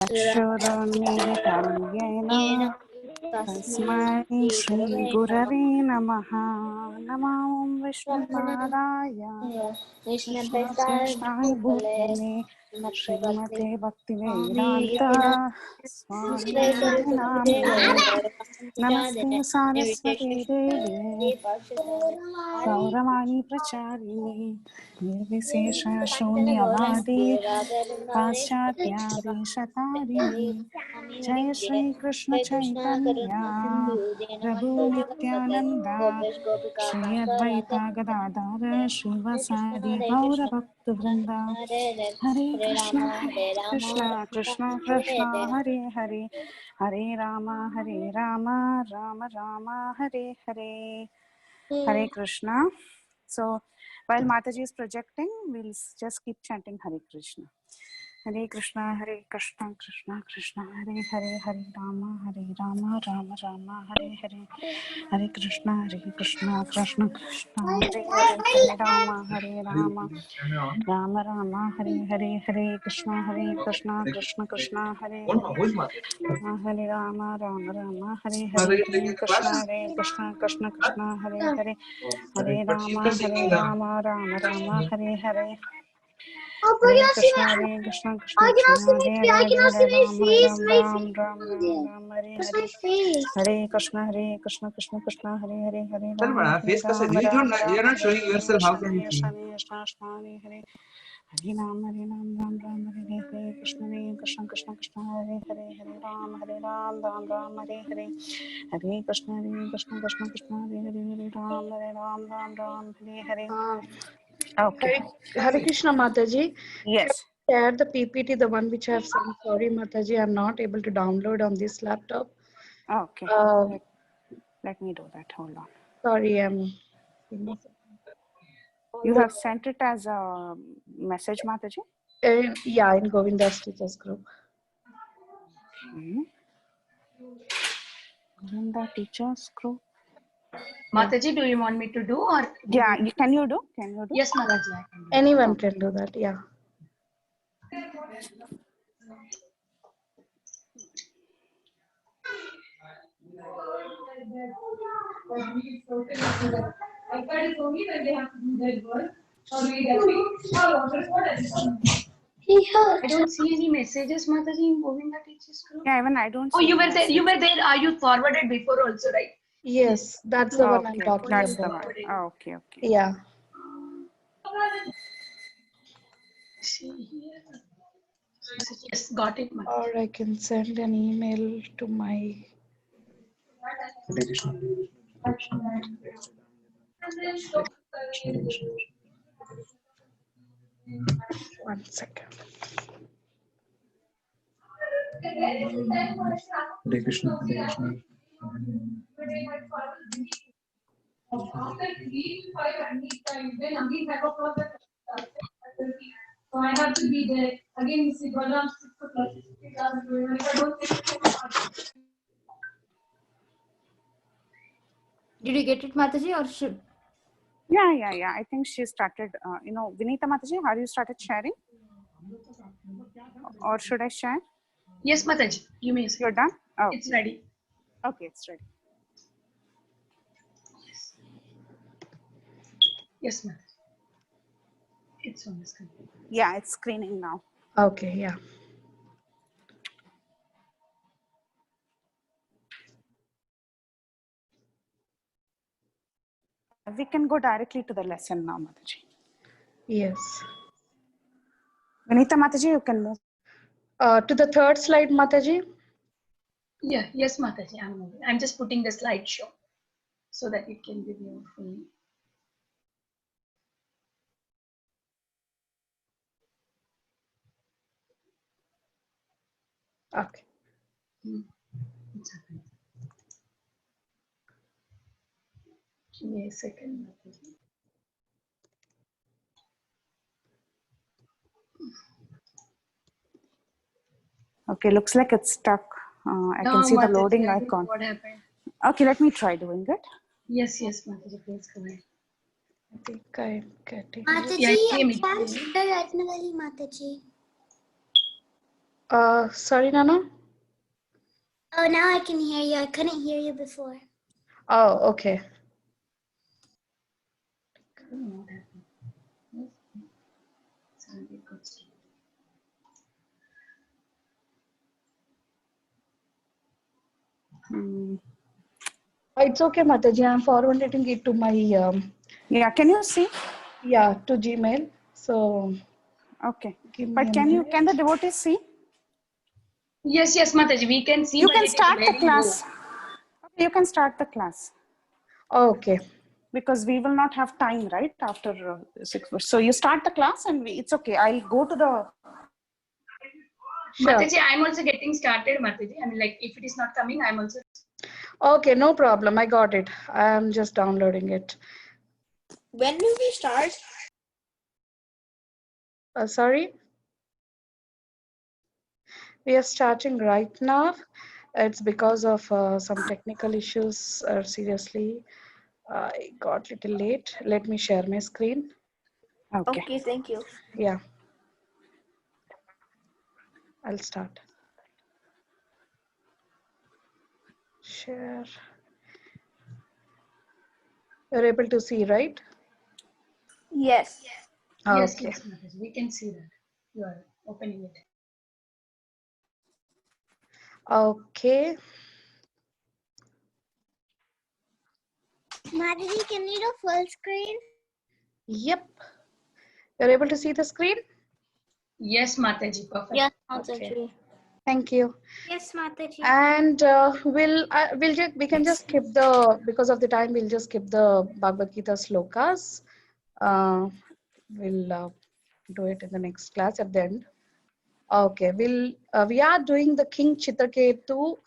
चक्षुरुन्मीलितं येन तस्मै श्रीगुरवे नमः। नमो विष्णुपादाय कृष्णप्रेष्ठाय भूतले श्रीमते भक्तिवेदान्त स्वामी नामिने। नमस्ते सारस्वती देवी गौरवाणी प्रचारिणे निर्विशेष शून्यवादी पाश्चात्यादेशतारिणे। जय श्री कृष्ण चैतन्य प्रभु नित्यानंद श्री अद्वैता गदाधर श्रीवासादि गौर भक्त वृंद। हरे Krishna Krishna Krishna Hare Hare Hare Ram Ram Ram Hare Hare. Hare Krishna. So while Mataji is projecting, we'll just keep chanting Hare Krishna. Hare Krishna, Krishna Krishna, Hare Hare, Hare Rama, Rama Rama, Hare Hare. Hare Krishna, Krishna Krishna, Hare Hare, Hare Rama, Rama Rama, Hare Hare, Hare Krishna, Krishna Krishna, Hare Hare. Hare Rama, Rama, Hare Hare, Hare Krishna, Krishna Krishna, Hare Hare. Hare Rama, Rama, Hare Hare. Hare Krishna, Krishna Krishna, Hare Hare, Hare Ram, Hare Hare. Hare Krishna, Krishna Krishna, Hare Hare, Hare Ram, You're not showing yourself. How can you see? Hare Hare. Hare Ram, Ram, Hare Hare. Krishna, Krishna Krishna, Hare Hare, Hare Ram, Ram, Hare Hare. Hare Krishna, Krishna Krishna, Hare Hare, Hare Ram, Hare Hare. Okay. Hare Krishna Mataji. Yes. Share the PPT, the one which I have sent. Sorry Mataji, I'm not able to download on this laptop. Okay. Let me do that. Hold on. Sorry, You have sent it as a message, Mataji? Yeah, in Govinda's teachers group. Okay. Govinda teachers group. Mataji, do you want me to do or? Yeah, can you do? Yes, Mataji. Anyone can do that, yeah. I don't see any messages, Mataji, in Govinda teachers group. Yeah, even I don't see. Oh, you were there. You were there. Are you forwarded before also, right? Yes, that's the one I'm talking about. That's about. the one. Oh, okay. Yeah. See here. Yes, got it, Mataji. Or I can send an email to my. 1 second. Hare Krishna, Hare Krishna. So I have to be there. Again, Mr. Balam, 6 o'clock. Did you get it, Mataji, or should? Yeah. I think she started. Vinita Mataji, have you started sharing? Or should I share? Yes, Mataji. You may say. You're done? Oh. It's ready. Okay, it's ready. Yes, Mataji. It's on the screen. Yeah, it's screening now. Okay, yeah. We can go directly to the lesson now, Mataji. Yes. Vinita Mataji, you can move. To the third slide, Mataji. Yeah, yes, Mataji. I'm just putting the slideshow so that it can be viewed fully. Okay. It's happening. Give me a second, Mataji. Okay, looks like it's stuck. I can see the loading icon. What happened? Okay, let me try doing it. Yes, Mataji, please go ahead. I think I'm getting. Mataji, I can't Mataji. Sorry, Nana. Oh, now I can hear you. I couldn't hear you before. Oh, okay. I don't know what happened. Suddenly it got stopped. It's okay, Mataji. I'm forwarding it to my Yeah, can you see? to Gmail. So Okay. give me But a can minute. the devotees see? Yes, yes, Mataji, we can see, You but can it is start the very class. low. Okay, you can start the class Okay. because we will not have time, right? After 6. So you start the class and it's okay. I'll go to the. Sure. Mataji, I'm also getting started, Mataji. I mean, like, if it is not coming, I'm also. Okay, no problem. I got it. I'm just downloading it. When do we start? Sorry. We are starting right now. It's because of some technical issues. Seriously, I got a little late. Let me share my screen. Okay. Okay, thank you. Yeah. I'll start. Share. You're able to see, right? Yes. Yes, Okay. yes, Mataji, we can see that. You are opening it. Okay. Madhuri, can you do full screen? Yep. You're able to see the screen? Yes, Mataji, perfect. Yes, Okay. Mataji. Thank you. Yes, Mataji. And we can just skip because of the time, we'll just skip the Bhagavad Gita slokas. We'll do it in the next class at the end. Okay, we are doing the King Chitraketu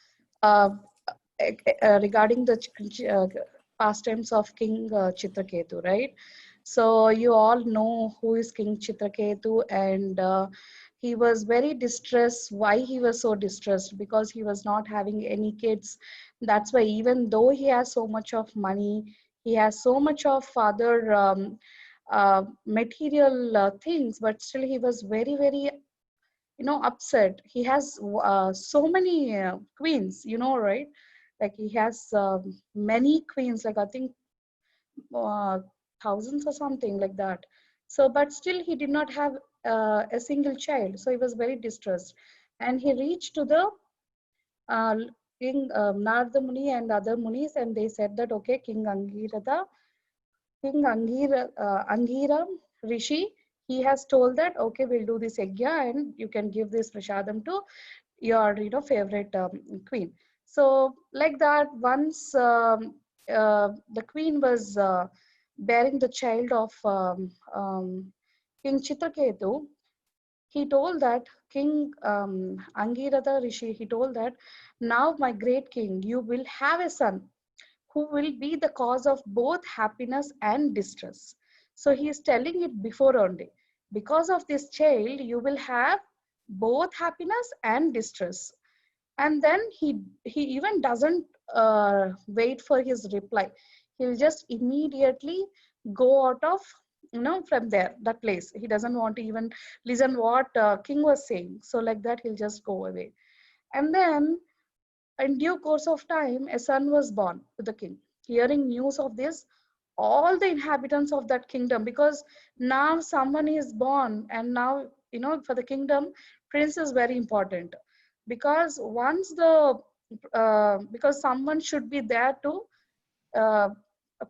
regarding the pastimes of King Chitraketu, right? So you all know who is King Chitraketu, and he was very distressed. Why he was so distressed? Because he was not having any kids. That's why even though he has so much of money, he has so much of other material things, but still he was very, very upset. He has so many queens, right? Like he has many queens, like I think uh, thousands or something like that. So but still he did not have a single child, so he was very distressed, and he reached to the uh, king Narada Muni and other munis, and they said that okay, King Angira Rishi, he has told that okay, we'll do this yajna and you can give this prasadam to your favorite queen. So like that, once the queen was bearing the child of King Chitraketu, he told that King Angirada Rishi, he told that now my great king, you will have a son who will be the cause of both happiness and distress. So he is telling it before only. Because of this child, you will have both happiness and distress. And then he even doesn't wait for his reply. He'll just immediately go out of from there, that place. He doesn't want to even listen what king was saying. So like that, he'll just go away. And then in due course of time, a son was born to the king. Hearing news of this, all the inhabitants of that kingdom, because now someone is born, and now, for the kingdom, prince is very important. Because because someone should be there to uh,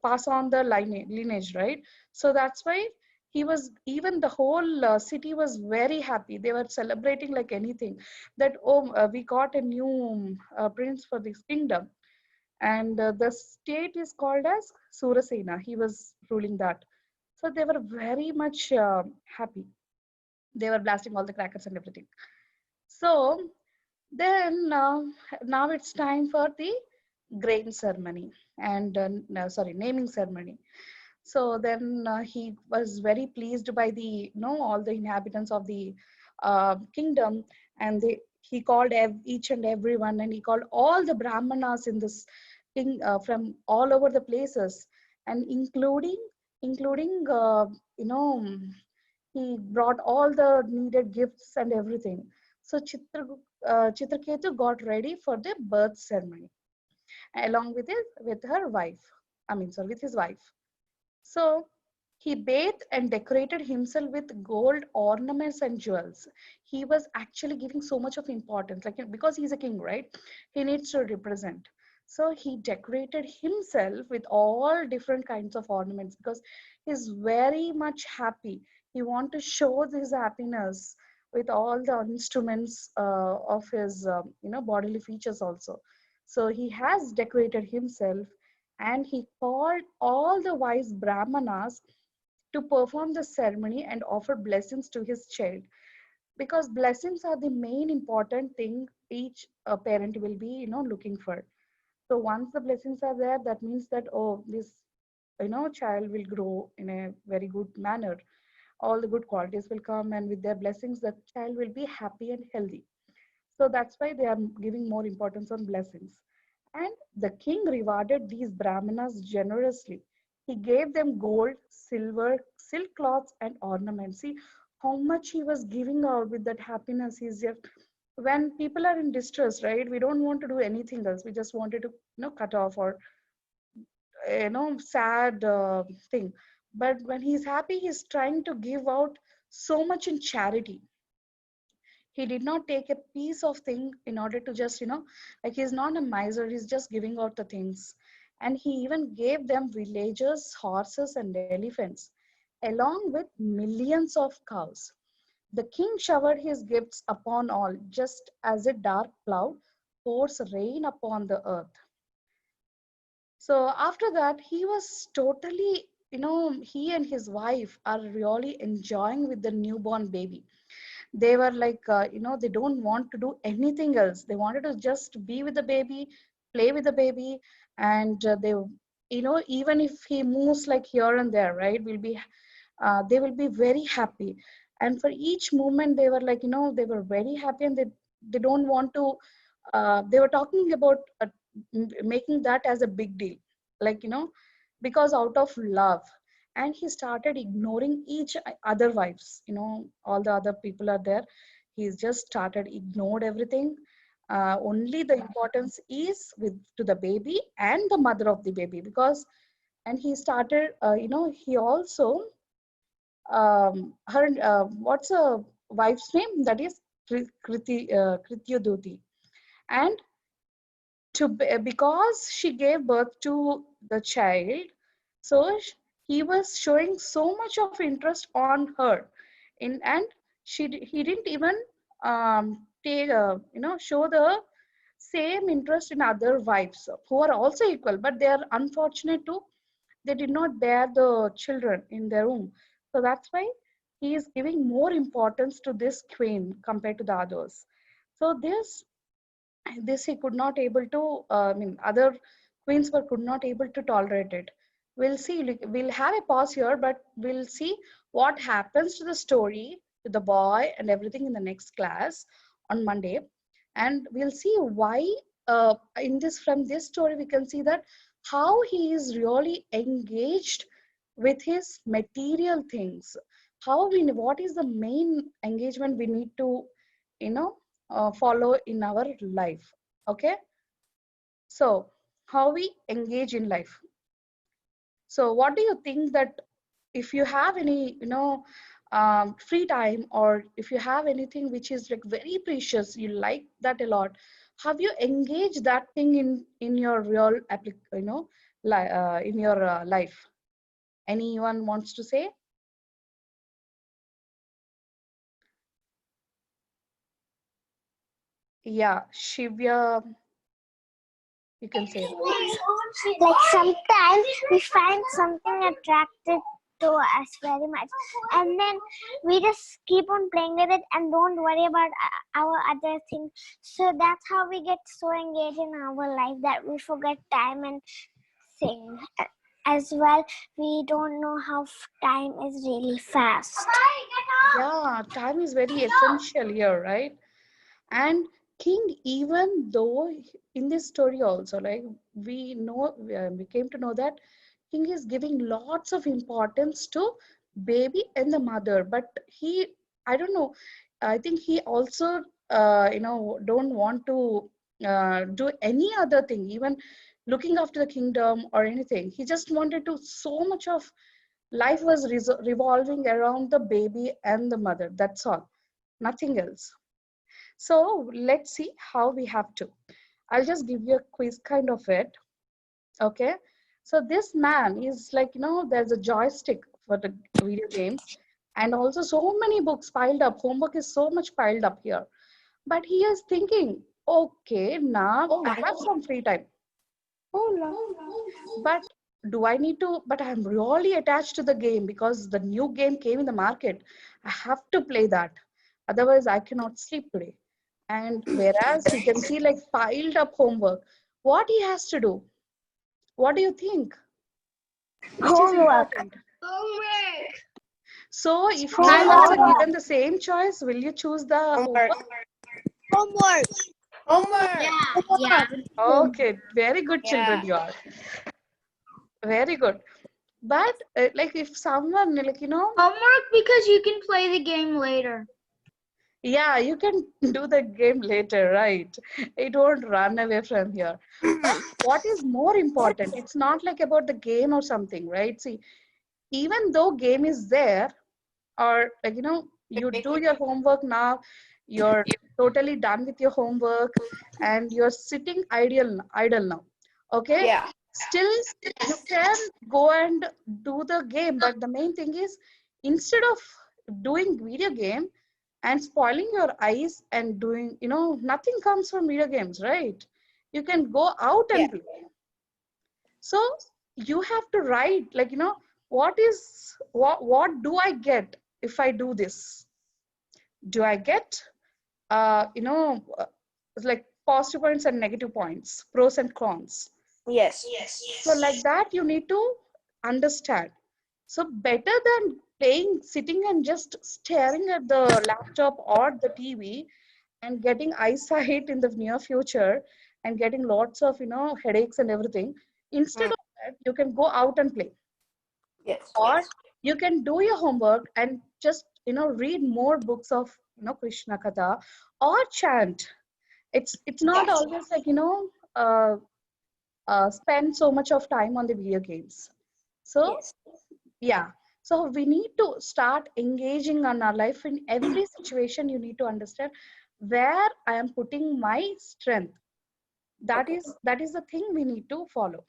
pass on the lineage, right? So that's why even the whole city was very happy. They were celebrating like anything, that we got a new prince for this kingdom. And the state is called as Surasena. He was ruling that. So they were very much happy. They were blasting all the crackers and everything. So then now it's time for the grain ceremony and no, sorry, naming ceremony. So then he was very pleased by the all the inhabitants of the kingdom, and he called each and everyone, and he called all the brahmanas in this king from all over the places, and including he brought all the needed gifts and everything. So Chitraketu got ready for the birth ceremony along with her wife. With his wife. So he bathed and decorated himself with gold ornaments and jewels. He was actually giving so much of importance, like because he's a king, right? He needs to represent. So he decorated himself with all different kinds of ornaments because he's very much happy. He want to show his happiness with all the instruments of his bodily features also. So he has decorated himself, and he called all the wise brahmanas to perform the ceremony and offer blessings to his child, because blessings are the main important thing each parent will be looking for. So once the blessings are there, that means that, oh, this child will grow in a very good manner, all the good qualities will come, and with their blessings that child will be happy and healthy. So that's why they are giving more importance on blessings. And the king rewarded these brahmanas generously. He gave them gold, silver, silk cloths, and ornaments. See how much he was giving out with that happiness. He's just, when people are in distress, right? We don't want to do anything else. We just wanted to, cut off or, sad thing. But when he's happy, he's trying to give out so much in charity. He did not take a piece of thing in order to just like, he's not a miser, he's just giving out the things. And he even gave them villagers, horses, and elephants, along with millions of cows. The king showered his gifts upon all, just as a dark cloud pours rain upon the earth. So after that, he was totally, he and his wife are really enjoying with the newborn baby. They were like, they don't want to do anything else. They wanted to just be with the baby, play with the baby, and they, even if he moves like here and there, right, they will be very happy. And for each movement, they were like, they were very happy, and they don't want to. They were talking about making that as a big deal, like because out of love. And he started ignoring each other wives, all the other people are there. He's just started ignored everything. Only the importance is with to the baby and the mother of the baby, because, and he started he also her what's a wife's name, that is Krityuduti. And because she gave birth to the child, so he was showing so much of interest on her, and he didn't even take show the same interest in other wives who are also equal, but they are unfortunate too. They did not bear the children in their womb. So that's why he is giving more importance to this queen compared to the others. So this he could not able to, other queens were could not able to tolerate it. We'll see, like, we'll have a pause here, but we'll see what happens to the story, to the boy and everything in the next class on Monday. And we'll see why, in this, from this story we can see that how he is really engaged with his material things. What is the main engagement we need to you know follow in our life. Okay, so how we engage in life. So what do you think that if you have any free time, or if you have anything which is like very precious, you like that a lot, have you engaged that thing in your real in your life? Anyone wants to say? Yeah, Shivya, you can say that. Like sometimes we find something attractive to us very much, and then we just keep on playing with it and don't worry about our other things. So that's how we get so engaged in our life that we forget time and things. As well, we don't know how time is really fast. Yeah, time is very essential here, right? And king, even though in this story also, like, we came to know that king is giving lots of importance to baby and the mother, but he, I don't know, I think he also don't want to do any other thing, even looking after the kingdom or anything. He just wanted to, so much of life was revolving around the baby and the mother. That's all, nothing else. So let's see how we have to. I'll just give you a quiz kind of it. Okay. So this man is like, there's a joystick for the video games, and also so many books piled up. Homework is so much piled up here. But he is thinking, okay, now I have some free time. But do I need to? But I'm really attached to the game because the new game came in the market. I have to play that. Otherwise, I cannot sleep today. And whereas he can see like piled up homework, what he has to do? What do you think? Which is important? So if you are also given the same choice, will you choose the homework? Yeah. Okay, very good children you are. Very good. But like if someone like, Homework because you can play the game later. yeah, you can do the game later, right? It won't run away from here. But what is more important? It's not like about the game or something, right? See, even though game is there, or like, you do your homework now, you're totally done with your homework and you're sitting idle now. Okay. Yeah. Still, you can go and do the game, but the main thing is, instead of doing video game and spoiling your eyes and doing, nothing comes from video games, right? You can go out and play. So you have to write, like, what do I get if I do this? Do I get like positive points and negative points, pros and cons? Yes. So like that, you need to understand. So better than sitting and just staring at the laptop or the TV and getting eyesight in the near future and getting lots of, headaches and everything. Instead of that, you can go out and play. Yes. Or you can do your homework and just, read more books of, Krishna Katha or chant. It's not always like, spend so much of time on the video games. So yeah, so we need to start engaging on our life. In every situation, you need to understand where I am putting my strength. That is the thing we need to follow.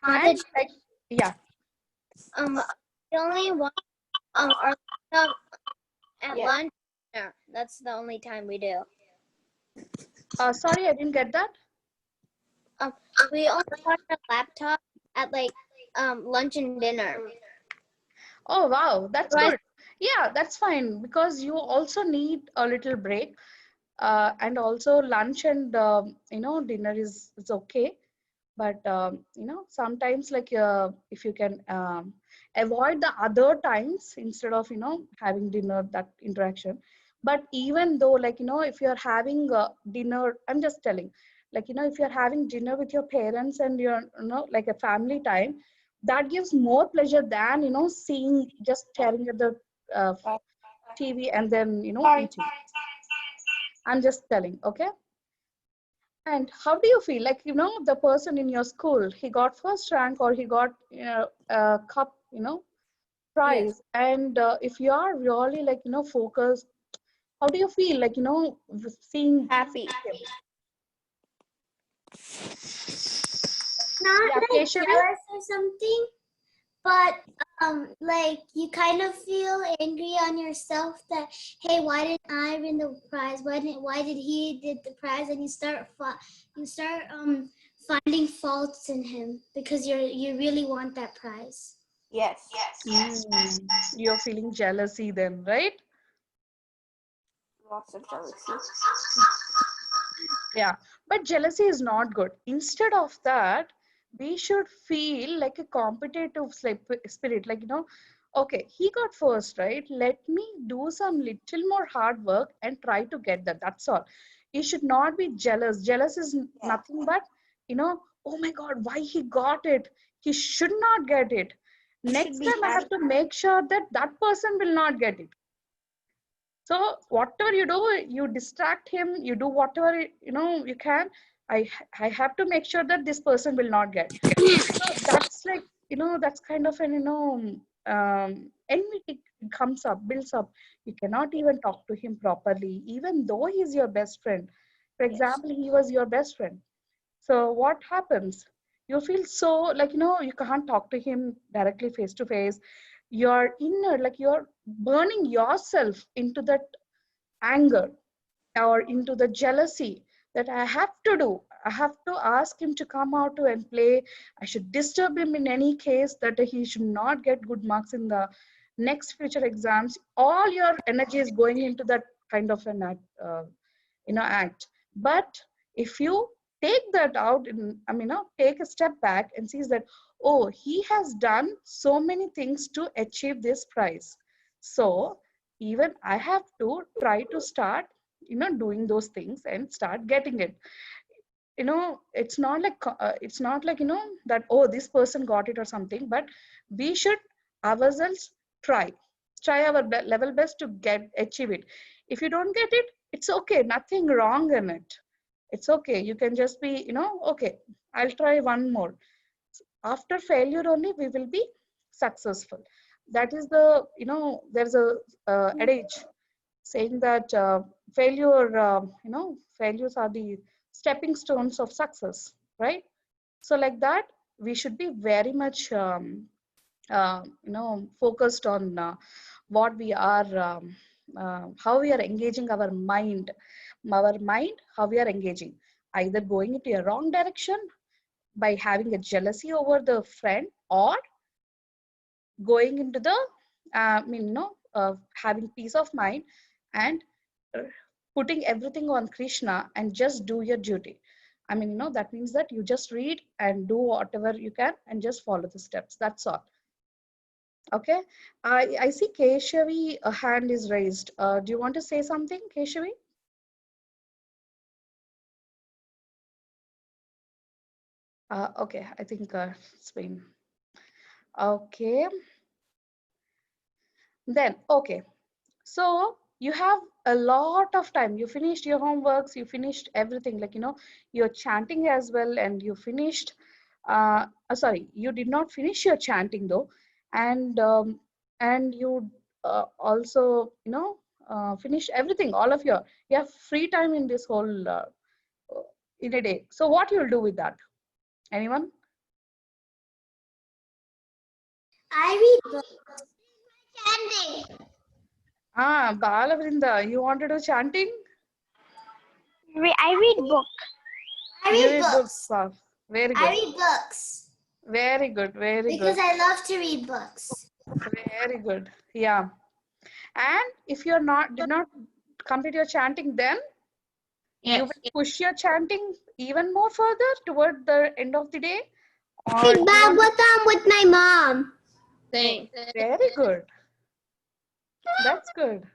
And like, yeah, The only one or at Yeah. lunch. Yeah, that's the only time we do. sorry, I didn't get that. We only watch our laptop at like lunch and dinner. Oh wow, that's Right. good. Yeah, that's fine, because you also need a little break, and also lunch and dinner is okay. But sometimes, like, if you can avoid the other times instead of having dinner, that interaction. But even though, like, if you're having dinner, I'm just telling, like, if you're having dinner with your parents and you're like a family time, that gives more pleasure than seeing, just staring at the TV and then eating. I'm just telling. Okay. And how do you feel? Like, the person in your school, he got first rank or he got a cup, prize. And if you are really, like, focused, how do you feel? Like, seeing Happy. Not Yeah, like Keshavi? jealous or something, but like you kind of feel angry on yourself that, hey, why didn't I win the prize? Why did he did the prize? And you start finding faults in him because you really want that prize. Yes. You're feeling jealousy then, right? Lots of jealousy. Yeah, but jealousy is not good. Instead of that, we should feel like a competitive spirit, like, okay, he got first, right? Let me do some little more hard work and try to get that. That's all. You should not be jealous. Jealous is nothing but, oh my God, why he got it? He should not get it. Next time I have to make sure that that person will not get it. So whatever you do, you distract him, you do whatever you can. I have to make sure that this person will not get. So that's like, that's kind of an, enmity comes up, builds up. You cannot even talk to him properly, even though he's your best friend. For example, he was your best friend. So what happens? You feel so like, you can't talk to him directly face to face. You're inner, like you're burning yourself into that anger or into the jealousy that I have to do. I have to ask him to come out to and play. I should disturb him in any case that he should not get good marks in the next future exams. All your energy is going into that kind of an act. But if you take that out, take a step back and sees that, oh, he has done so many things to achieve this prize. So even I have to try to start doing those things and start getting it. It's not like that, oh, this person got it or something, but we should ourselves try our level best to achieve it. If you don't get it, it's okay, nothing wrong in it. It's okay, you can just be okay, I'll try one more. After failure only we will be successful. That is the there's a adage saying that failures are the stepping stones of success, right? So like that, we should be very much focused on what we are how we are engaging our mind, how we are engaging, either going into a wrong direction by having a jealousy over the friend, or going into the having peace of mind and putting everything on Krishna and just do your duty. That means that you just read and do whatever you can and just follow the steps. That's all. Okay. I see Keshavi, a hand is raised. Do you want to say something, Keshavi? Okay, I think it's been okay. Then, okay. So you have a lot of time. You finished your homeworks, you finished everything, like, you're chanting as well, and you finished, sorry, you did not finish your chanting though. And you also, finished everything, all of you have free time in this whole, in a day. So what you'll do with that? Anyone? I read books. Chanting. Balavrinda, you want to do chanting? I read books. I read books. Wow. Very good. I read books. Very good. Very because good. I love to read books. Very good. Yeah. And if you're did not complete your chanting, then you will push your chanting even more further toward the end of the day. Read Bhagavatam with my mom. Very good. That's good.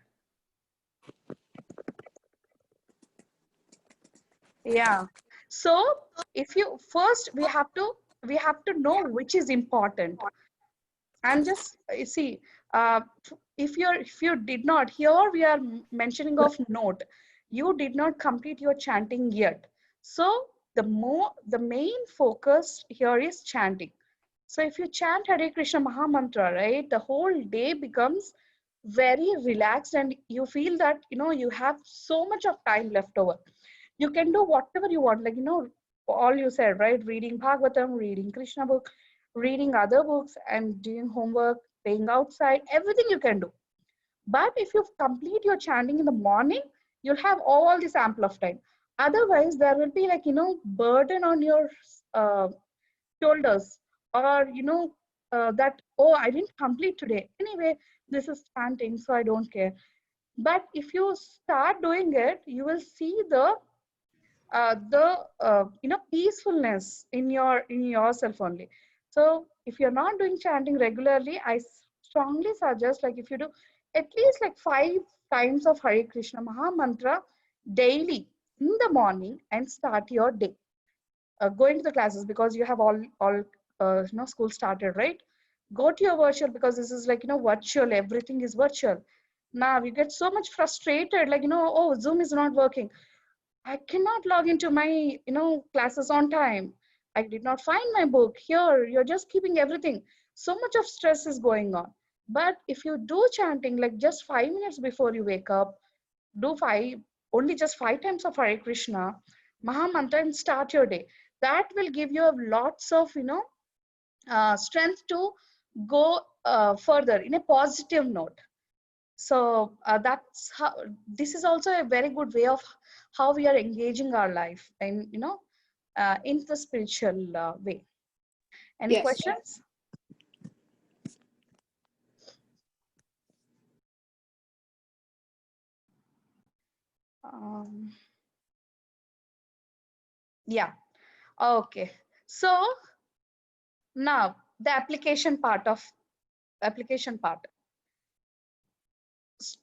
Yeah. So if you first, we have to know which is important. And just you see, if you did not, here we are mentioning of note, you did not complete your chanting yet. So the main focus here is chanting. So if you chant Hare Krishna Maha Mantra, right, the whole day becomes very relaxed, and you feel that you have so much of time left over. You can do whatever you want, like all you said, right? Reading Bhagavatam, reading Krishna book, reading other books, and doing homework, playing outside, everything you can do. But if you complete your chanting in the morning, you'll have all this ample of time. Otherwise, there will be like burden on your shoulders, or that, oh, I didn't complete today. Anyway, this is chanting, so I don't care. But if you start doing it, you will see the peacefulness in yourself only. So if you're not doing chanting regularly, I strongly suggest, like, if you do at least like 5 times of Hare Krishna Maha Mantra daily in the morning and start your day. Going to the classes, because you have all school started, right? Go to your virtual, because this is like virtual, everything is virtual. Now you get so much frustrated, like, oh, Zoom is not working. I cannot log into my, classes on time. I did not find my book. Here, you're just keeping everything. So much of stress is going on. But if you do chanting, like just 5 minutes before you wake up, do only just 5 times of Hare Krishna, Maha Mantra, and start your day. That will give you lots of, strength to go further in a positive note. So that's how, this is also a very good way of how we are engaging our life and, in the spiritual way. Any Yes. questions? Yeah. Okay. So now the application part.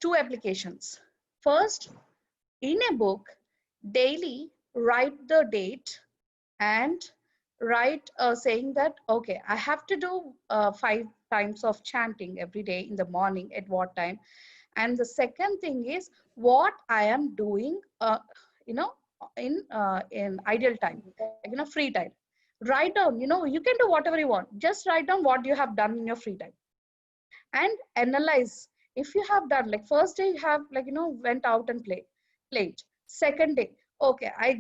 Two applications. First, in a book, daily write the date and write saying that, okay, I have to do 5 times of chanting every day in the morning, at what time. And the second thing is what I am doing, in ideal time, like, free time. Write down, you can do whatever you want. Just write down what you have done in your free time and analyze. If you have done, like, first day you have, like, went out and played. Second day, okay, I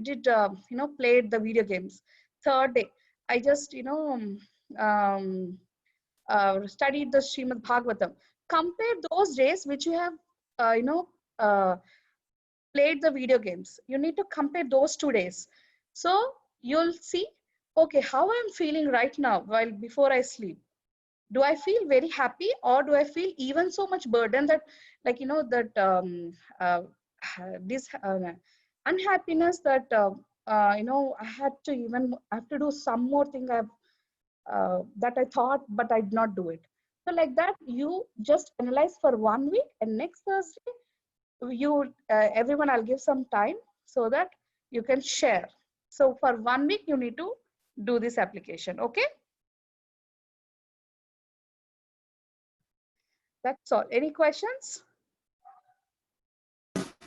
did played the video games. Third day, I just studied the Srimad Bhagavatam. Compare those days which you have uh, played the video games. You need to compare those 2 days. So you'll see, okay, how I'm feeling right now while before I sleep. Do I feel very happy, or do I feel even so much burden that, like, this unhappiness that I have to do some more thing that I thought, but I did not do it. So like that, you just analyze for 1 week, and next Thursday, everyone, I'll give some time so that you can share. So for 1 week, you need to do this application. Okay. That's all. Any questions?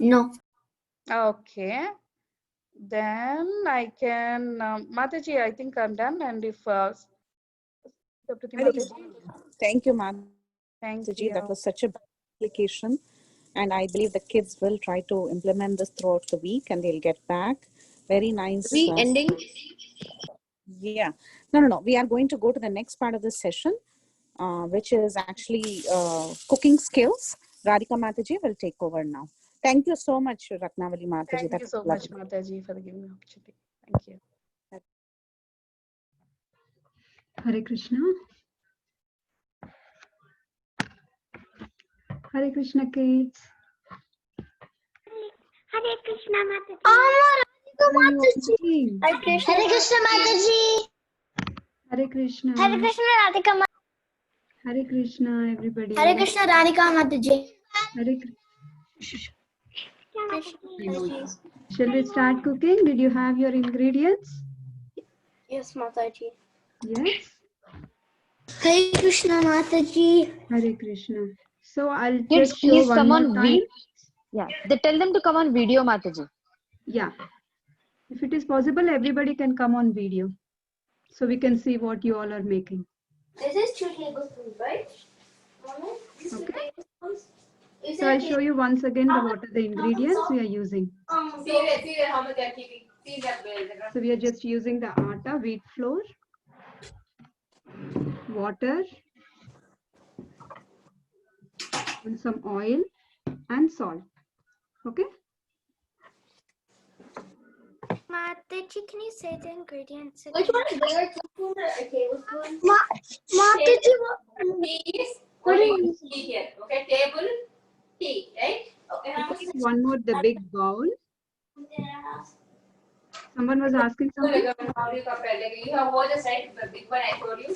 No. Okay. Then I can, Mataji, I think I'm done. And if Mataji, Thank you, Mataji. thank That you. was such a big application. And I believe the kids will try to implement this throughout the week and they'll get back. Very nice. Ending? Yeah. No. We are going to go to the next part of the session, which is actually cooking skills. Radhika Mataji will take over now. Thank you so much, Ratnavali Mataji. Thank you so much, Mataji, for giving me the opportunity. Thank you. Hare Krishna. Hare Krishna, kids. Hare Krishna, Mataji. Mataji. Hare Krishna, Mataji. Hare Krishna. Hare Krishna, Radhika Mataji. Hare Krishna, everybody. Hare Krishna, Radhika Mataji. Hare Shall we start cooking? Did you have your ingredients? Yes, Mataji. Yes. Hare Krishna, Mataji. Hare Krishna. So I'll Kids, just show please one come more on time. Yeah, they tell them to come on video, Mataji. Yeah. If it is possible, everybody can come on video, so we can see what you all are making. This is 2 tablespoons, right? Okay. So I'll show you once again what are the ingredients we are using. So we are just using the atta, wheat flour, water, and some oil and salt. Okay. Mataji, can you say the ingredients again? Which one is bigger, teaspoon or a tablespoon? Mataji, what are you tea here? Okay, table tea, right? Okay, how much? One more, the big bowl. Someone was asking something. You have watched, right? The big one I told you.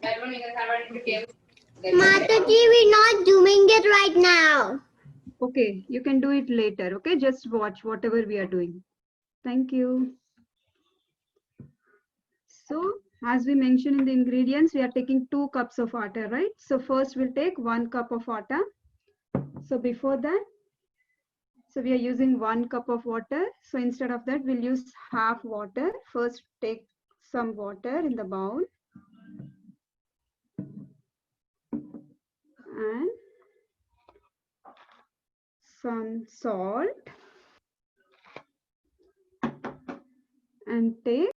That one you can convert into table. Mataji, we're not doing it right now. Okay, you can do it later. Okay, just watch whatever we are doing. Thank you. So, as we mentioned in the ingredients, we are taking 2 cups of atta, right? So first we'll take 1 cup of atta. So before that, so we are using 1 cup of water. So instead of that, we'll use half water. First, take some water in the bowl. And some salt. And take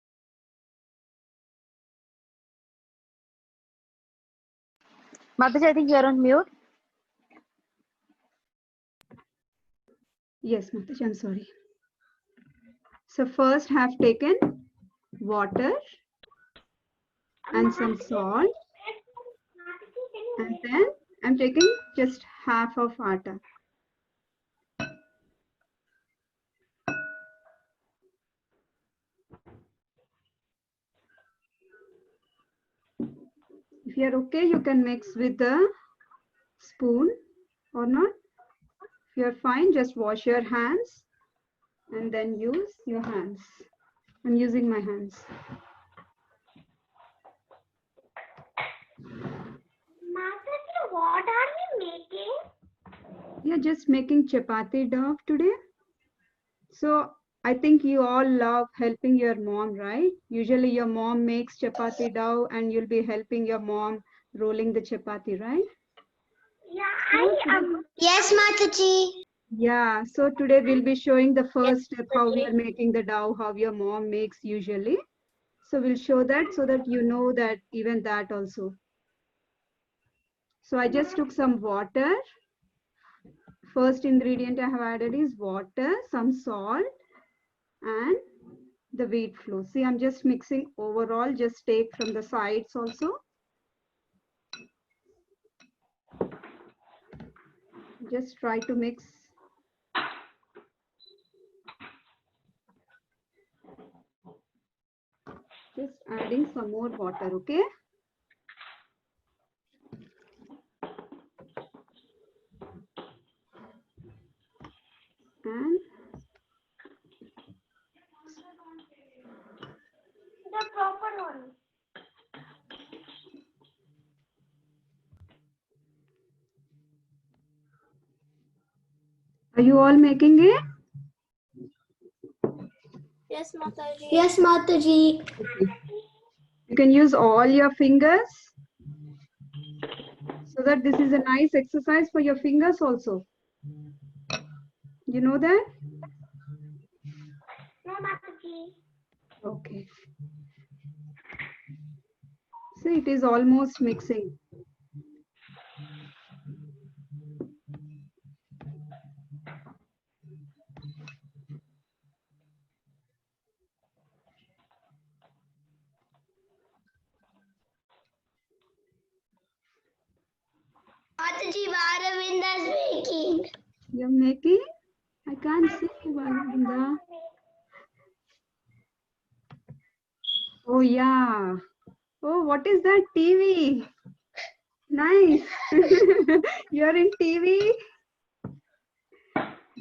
Mataji, I think you are on mute. yes, Mataji, I'm sorry. So first have taken water and some salt, and then I'm taking just half of atta. If you're okay, you can mix with the spoon or not. If you're fine, just wash your hands and then use your hands. I'm using my hands. Mataji, what are you making? We are just making chapati dough today. So I think you all love helping your mom, right? Usually your mom makes chapati dough and you'll be helping your mom rolling the chapati, right? Yeah, I am. Yes, Mataji. Yeah, so today we'll be showing the first step, how we are making the dough, how your mom makes usually. So we'll show that so that you know that even that also. So I just took some water. First ingredient I have added is water, some salt, and the wheat flour. See, I'm just mixing overall, just take from the sides also. Just try to mix. Just adding some more water, okay? And The proper one. are you all making it? Yes, Mataji. Yes, Mataji. Okay. You can use all your fingers so that this is a nice exercise for your fingers also. You know that? No, Mataji. Okay. See, it is almost mixing. Mataji, Varavinda is making. You're making? I can't see you, Varavinda. Oh, yeah. Oh, what is that? TV. Nice. You're in TV.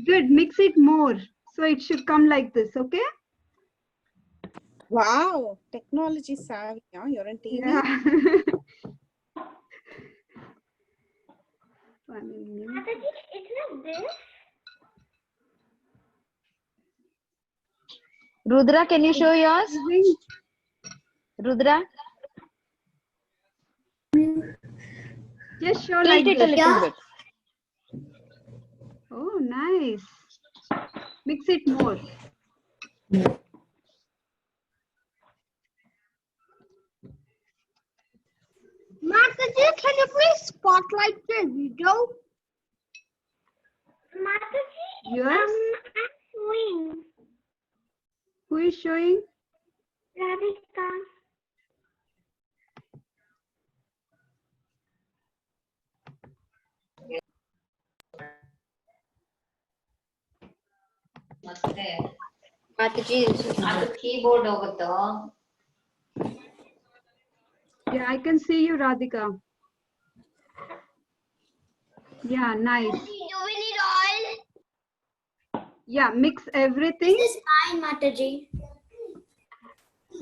Good. Mix it more. So it should come like this, okay? Wow, technology savvy. Huh? You're on TV. Yeah. Mataji, it's like this. Rudra, can you show yours? Rudra, Just show tilt like it a this. little bit. Oh, nice. Mix it more. Mataji, can you please spotlight the video? Mataji, Yes. I'm showing. Who is showing? Radhika. Mataji, ಅದು keyboard ಹೋಗುತ್ತೋ? Yeah, I can see you, Radhika. Yeah, nice. Do we need oil? Yeah, mix everything. This is mine, Mataji.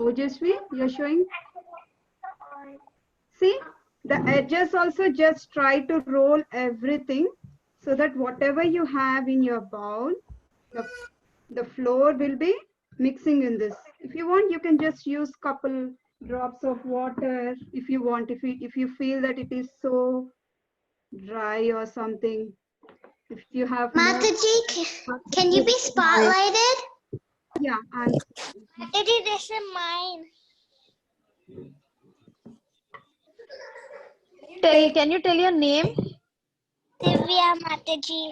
Ojasvi, you're showing. See, the edges also just try to roll everything so that whatever you have in your bowl, the flour will be mixing in this. If you want, you can just use couple drops of water if you want. If you feel that it is so dry or something, if you have Mataji, can you be spotlighted? Yeah, Mataji, this is mine. Can you tell your name? Divya Mataji.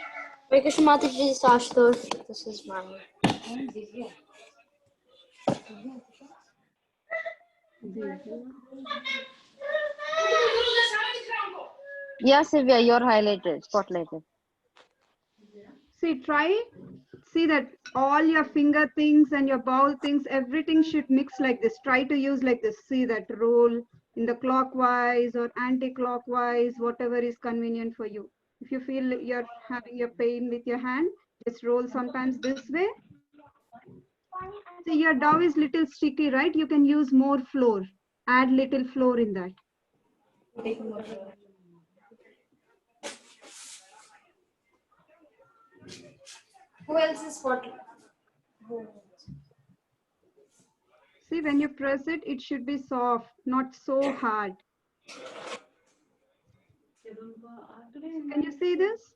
Hare Krishna Mataji, this is Ashutosh. This is mine. Yeah, Sylvia, you're highlighted, spotlighted. See that all your finger things and your bowl things, everything should mix like this. Try to use like this. See that roll in the clockwise or anti-clockwise, whatever is convenient for you. If you feel you're having your pain with your hand, just roll sometimes this way. See, your dough is little sticky, right? You can use more flour. Add little flour in that. Who else is spotted? See, when you press it, it should be soft, not so hard. Can you see this?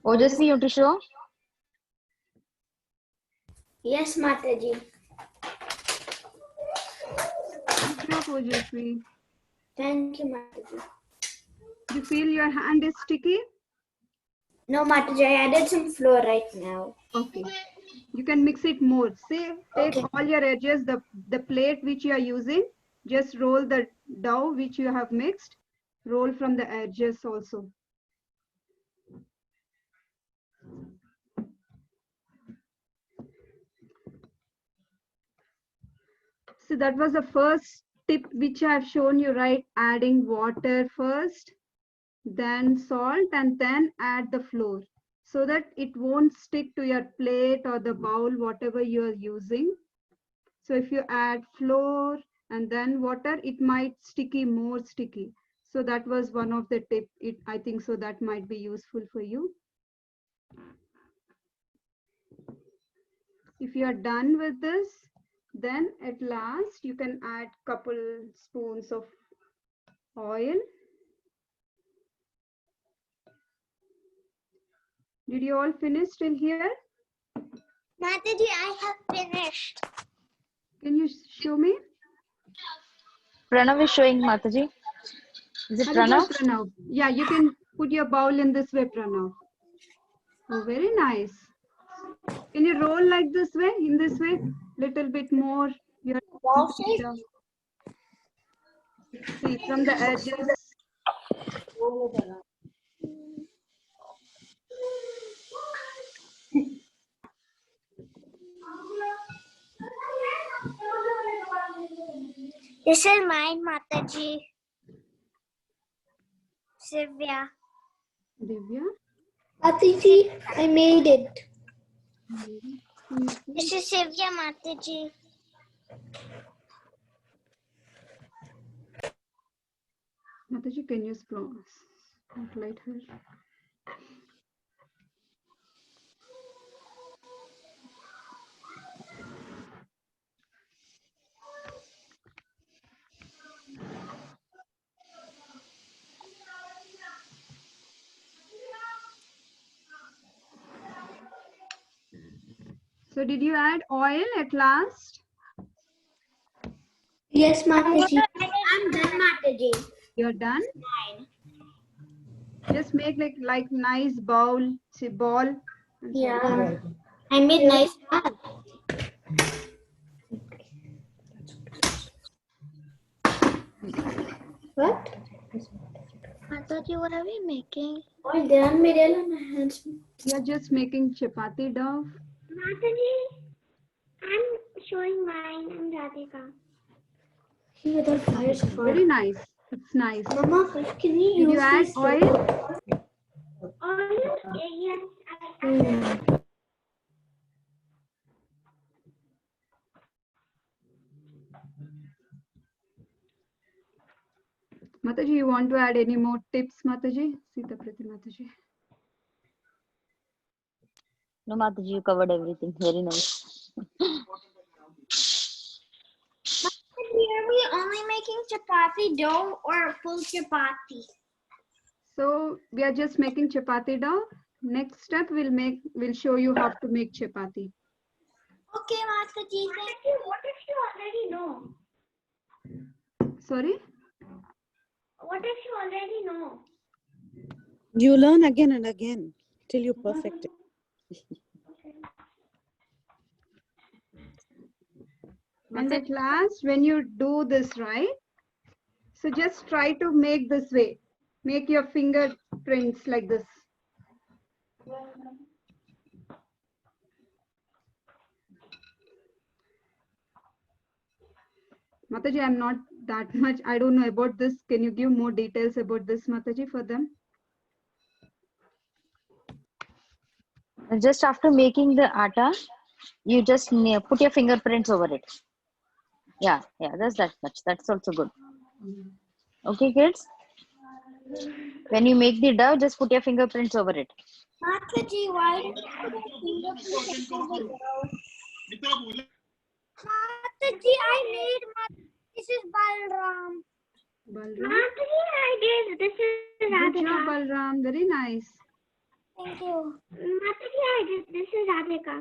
Ojasvi, you want to show? Yes, Mataji. Good job, Ojasvi. Thank you, Mataji. You feel your hand is sticky? No, Mataji, I added some flour right now. Okay. You can mix it more. See, take all your edges, the plate which you are using, just roll the dough which you have mixed, roll from the edges also. So that was the first tip which I have shown you, right? Adding water first, then salt, and then add the flour so that it won't stick to your plate or the bowl, whatever you are using. So if you add flour and then water, it might more sticky. So that was one of the tip. I think so that might be useful for you. If you are done with this, then at last you can add couple spoons of oil. Did you all finish till here? Mataji, I have finished. Can you show me? Pranav is showing Mataji. Is it Pranav? Pranav? Yeah, you can put your bowl in this way, Pranav. Oh, very nice. Can you roll like this way, in this way? Little bit more. See, from the edges. This is mine, Mataji. Sylvia. Divya? Mataji, I made it. This is Sylvia, Mataji. Mataji, can you spotlight her? So did you add oil at last? Yes, Mataji. I'm done, Mataji. You're done? Just make like nice bowl, see ball. Yeah. I made nice ball. What? Mataji, what are we making? Oh, they are made my hands. You're just making chapati dough. Mataji, I'm showing mine. I'm Radhika. See, the fire is Very nice. It's nice. Mama, can you Did you add oil? Oil? Yes. Mataji, you want to add any more tips, Mataji? Sita Prati Mataji. No, Mataji, you covered everything. Very nice. Are we only making chapati dough or full chapati? So we are just making chapati dough. Next step we'll show you how to make chapati. Okay, Mataji, thank you. What if you already know? Sorry? What if you already know? You learn again and again till you perfect it. And at last, when you do this right, so just try to make this way. Make your fingerprints like this. Mataji, I'm not that much, I don't know about this. Can you give more details about this, Mataji, for them? Just after making the atta, you just put your fingerprints over it. Yeah, that's that much. That's also good. Okay, kids? When you make the dough, just put your fingerprints over it. Mataji, why did you put your fingerprints over the dough? Mataji, I made this is Balram. Balram? Mataji, I did. This is Radhika. Good job, Balram. Very nice. Thank you. Mataji, I did. This is Radhika.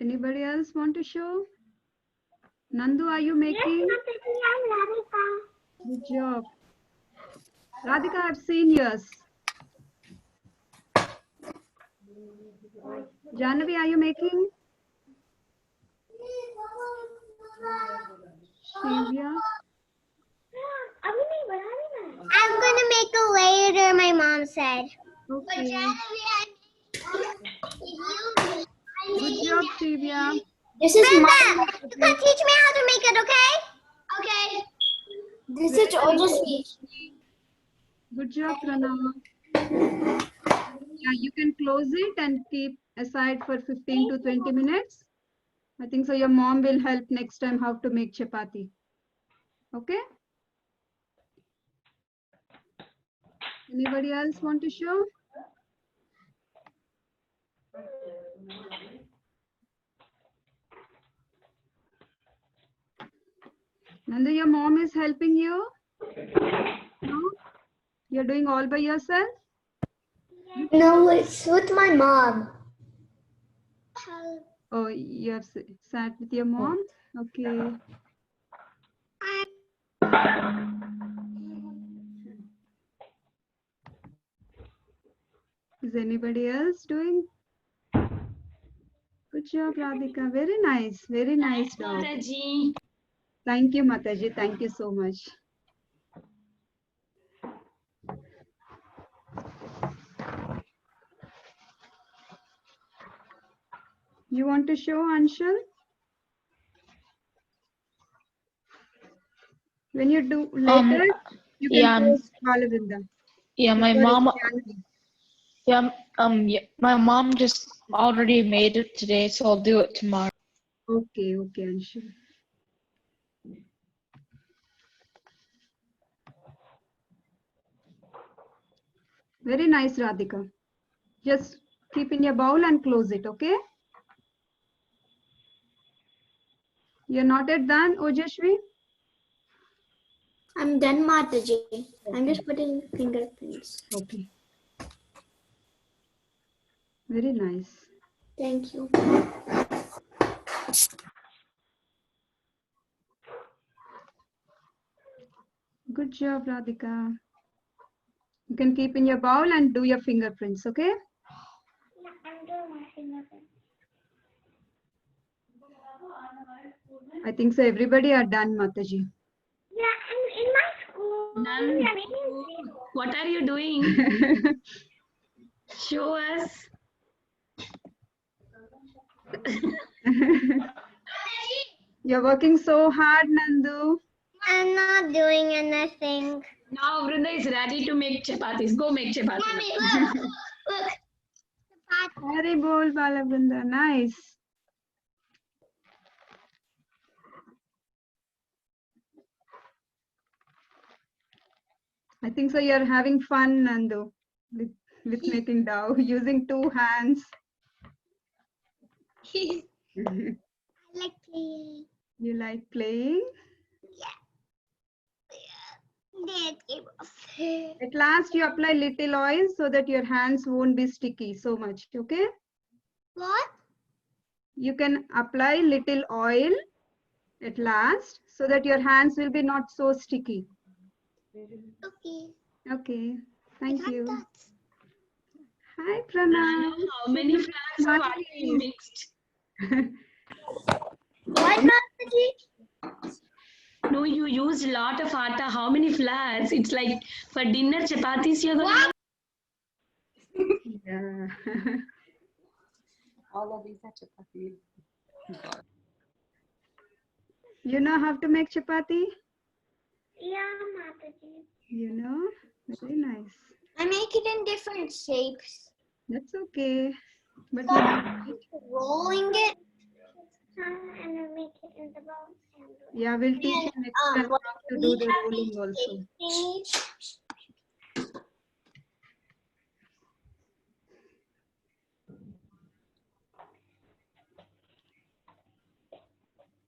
Anybody else want to show? Nandu, are you making? Yes, Mataji, I'm Radhika. Good job. Radhika, I've seen yours. Jahnavi, are you making? Shivya? I'm gonna make it later, my mom said. Okay. Good job, Shivya. This is Brenda, you can teach me how to make it, okay? Okay. This is Ojasvi. Good job, Pranav. Yeah, you can close it and keep aside for 15 to 20 minutes. I think so your mom will help next time how to make chapati. Okay? Anybody else want to show? Nanda, your mom is helping you? No? You're doing all by yourself? No, it's with my mom. Oh, you have sat with your mom? Okay. Is anybody else doing? Good job, Radhika. Very nice. Very nice dog. Mataji. Thank you, Mataji. Thank you so much. You want to show, Anshul? When you do later, you can post Balavinda. Yeah, my Sorry, mom. Jhanvi. Yeah, my mom just already made it today, so I'll do it tomorrow. Okay, okay, Anshul. Very nice, Radhika. Just keep in your bowl and close it, okay? You're not yet done, Ojashvi? I'm done, Mataji. I'm just putting fingerprints. Okay. Very nice. Thank you. Good job, Radhika. You can keep in your bowl and do your fingerprints, okay? I'm doing my fingerprints. I think so. Everybody are done, Mataji. Yeah, I'm in my school. None. What are you doing? Show us. You're working so hard, Nandu. I'm not doing anything. Now Vrunda is ready to make chapatis. Go make chapatis. Mommy, look. Look. Very bold, Balabrinda. Nice. I think so. You're having fun, Nandu, with making dough using 2 hands. I like playing. You like playing? Dad gave us. At last, you apply little oil so that your hands won't be sticky so much. Okay? What? You can apply little oil at last so that your hands will be not so sticky. Okay. Okay. Thank you. That. Hi, Pranav. How many flowers have already mixed? What, Mataji? No, you used a lot of atta. How many flowers? It's like for dinner chapatis you're going to Yeah. All of these are chapati. You know how to make chapati? Yeah, Mataji. You know? Very nice. I make it in different shapes. That's okay. But So, you rolling it. And I make it in the bowl. yeah, we'll teach you next time how to do the rolling also.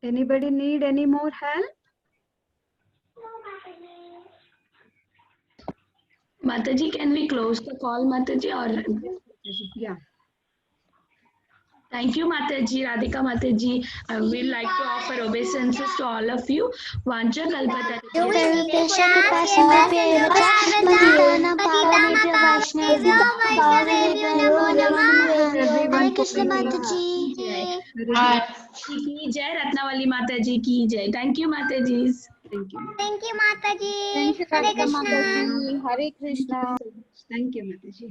Anybody need any more help? Mataji, can we close the call, Mataji? Or Yeah. thank you, Mataji, Radhika Mataji. I would like to offer obeisances to all of you. Vanja kalpata. Everyone Krishna Mataji. Ki jai, Ratnavali Mataji ki jai. Thank you, Mataji. Thank you. Thank you, Mataji. Thank you, Hare Radhika Krishna. Mataji. Hare Krishna. Thank you, Mataji.